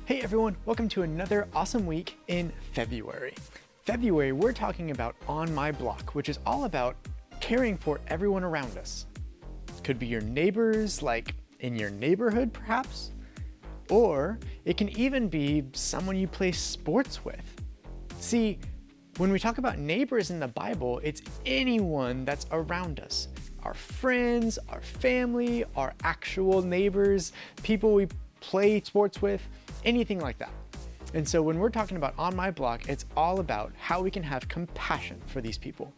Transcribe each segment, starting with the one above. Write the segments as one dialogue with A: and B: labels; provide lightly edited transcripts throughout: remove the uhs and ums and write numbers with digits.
A: Hey everyone, welcome to another awesome week in February. February, we're talking about On My Block, which is all about caring for everyone around us. Could be your neighbors, like in your neighborhood perhaps, or it can even be someone you play sports with. See, when we talk about neighbors in the Bible, it's anyone that's around us. Our friends, our family, our actual neighbors, people we play sports with, anything like that. And so when we're talking about On My Block, it's all about how we can have compassion for these people.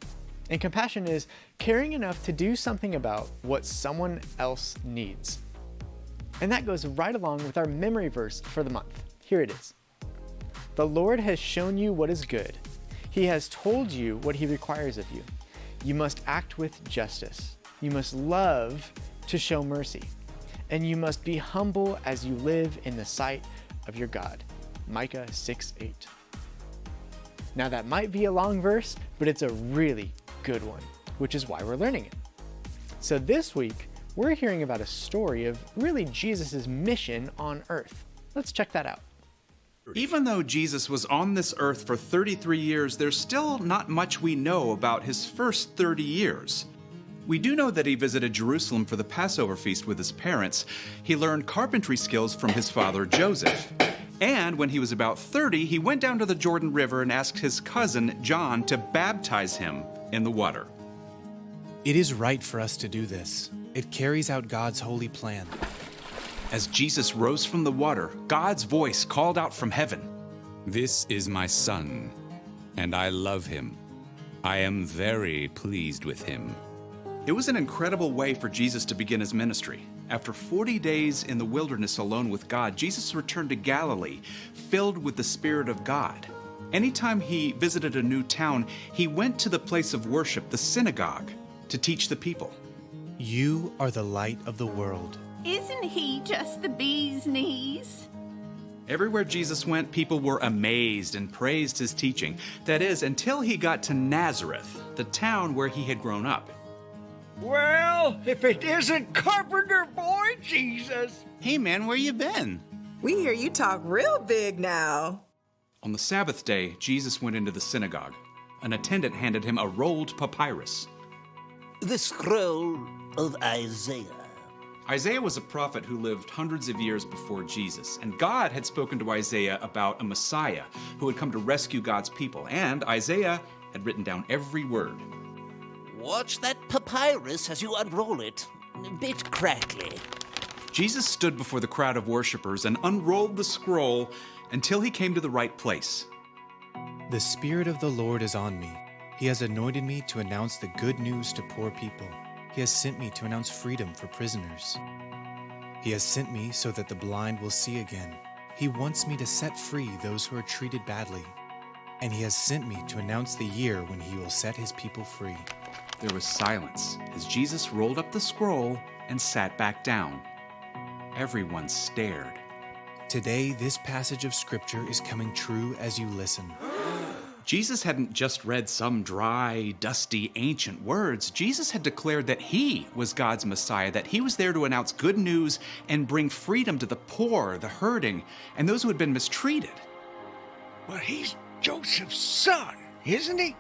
A: And compassion is caring enough to do something about what someone else needs. And that goes right along with our memory verse for the month. Here it is. The Lord has shown you what is good. He has told you what he requires of you. You must act with justice. You must love to show mercy. And you must be humble as you live in the sight of your God. Micah 6:8. Now that might be a long verse, but it's a really good one, which is why we're learning it. So this week, we're hearing about a story of really Jesus' mission on earth. Let's check that out.
B: Even though Jesus was on this earth for 33 years, there's still not much we know about his first 30 years. We do know that he visited Jerusalem for the Passover feast with his parents. He learned carpentry skills from his father Joseph. And when he was about 30, he went down to the Jordan River and asked his cousin John to baptize him in the water.
C: It is right for us to do this. It carries out God's holy plan.
B: As Jesus rose from the water, God's voice called out from heaven.
D: This is my son, and I love him. I am very pleased with him.
B: It was an incredible way for Jesus to begin his ministry. After 40 days in the wilderness alone with God, Jesus returned to Galilee, filled with the Spirit of God. Anytime he visited a new town, he went to the place of worship, the synagogue, to teach the people.
C: You are the light of the world.
E: Isn't he just the bee's knees?
B: Everywhere Jesus went, people were amazed and praised his teaching. That is, until he got to Nazareth, the town where he had grown up.
F: Well, if it isn't Carpenter Boy Jesus!
D: Hey man, where you been?
G: We hear you talk real big now.
B: On the Sabbath day, Jesus went into the synagogue. An attendant handed him a rolled papyrus.
H: The scroll of Isaiah.
B: Isaiah was a prophet who lived hundreds of years before Jesus, and God had spoken to Isaiah about a Messiah who had come to rescue God's people, and Isaiah had written down every word.
H: Watch that papyrus as you unroll it. A bit crackly.
B: Jesus stood before the crowd of worshipers and unrolled the scroll until he came to the right place.
C: The Spirit of the Lord is on me. He has anointed me to announce the good news to poor people. He has sent me to announce freedom for prisoners. He has sent me so that the blind will see again. He wants me to set free those who are treated badly. And he has sent me to announce the year when he will set his people free.
B: There was silence as Jesus rolled up the scroll and sat back down. Everyone stared.
C: Today, this passage of Scripture is coming true as you listen.
B: Jesus hadn't just read some dry, dusty, ancient words. Jesus had declared that he was God's Messiah, that he was there to announce good news and bring freedom to the poor, the hurting, and those who had been mistreated.
F: But he's Joseph's son, isn't he?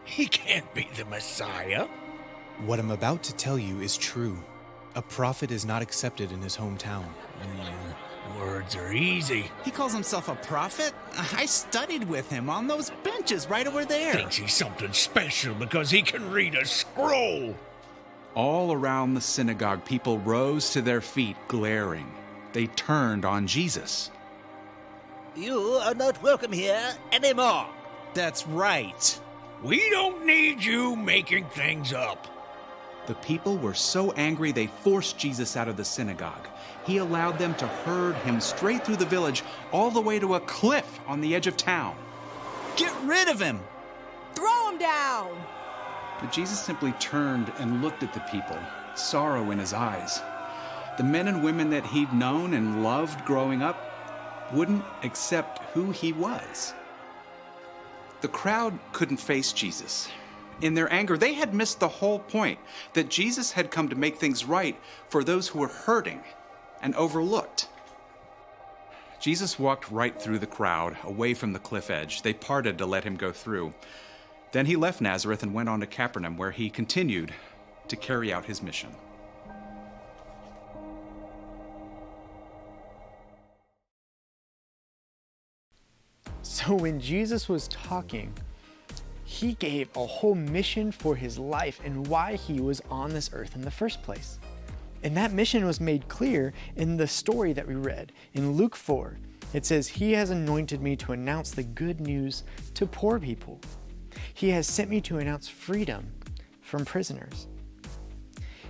F: He can't be the Messiah.
C: What I'm about to tell you is true. A prophet is not accepted in his hometown.
F: Words are easy.
D: He calls himself a prophet? I studied with him on those benches right over there.
F: Thinks he's something special because he can read a scroll.
B: All around the synagogue, people rose to their feet, glaring. They turned on Jesus.
H: You are not welcome here anymore.
D: That's right.
F: We don't need you making things up.
B: The people were so angry they forced Jesus out of the synagogue. He allowed them to herd him straight through the village, all the way to a cliff on the edge of town.
D: Get rid of him!
G: Throw him down!
B: But Jesus simply turned and looked at the people, sorrow in his eyes. The men and women that he'd known and loved growing up wouldn't accept who he was. The crowd couldn't face Jesus. In their anger, they had missed the whole point, that Jesus had come to make things right for those who were hurting and overlooked. Jesus walked right through the crowd, away from the cliff edge. They parted to let him go through. Then he left Nazareth and went on to Capernaum, where he continued to carry out his mission.
A: So when Jesus was talking, he gave a whole mission for his life and why he was on this earth in the first place. And that mission was made clear in the story that we read in Luke 4. It says, "He has anointed me to announce the good news to poor people. He has sent me to announce freedom from prisoners.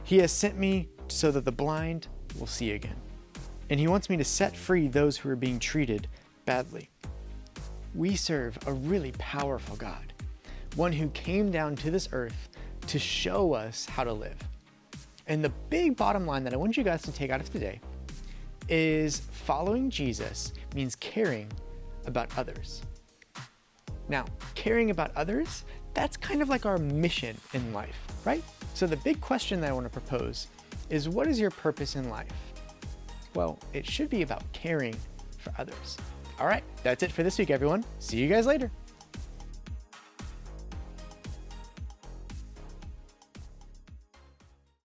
A: He has sent me so that the blind will see again. And he wants me to set free those who are being treated badly." We serve a really powerful God, one who came down to this earth to show us how to live. And the big bottom line that I want you guys to take out of today is following Jesus means caring about others. Now, caring about others, that's kind of like our mission in life, right? So the big question that I want to propose is, what is your purpose in life? Well, it should be about caring for others. All right, that's it for this week, everyone. See you guys later.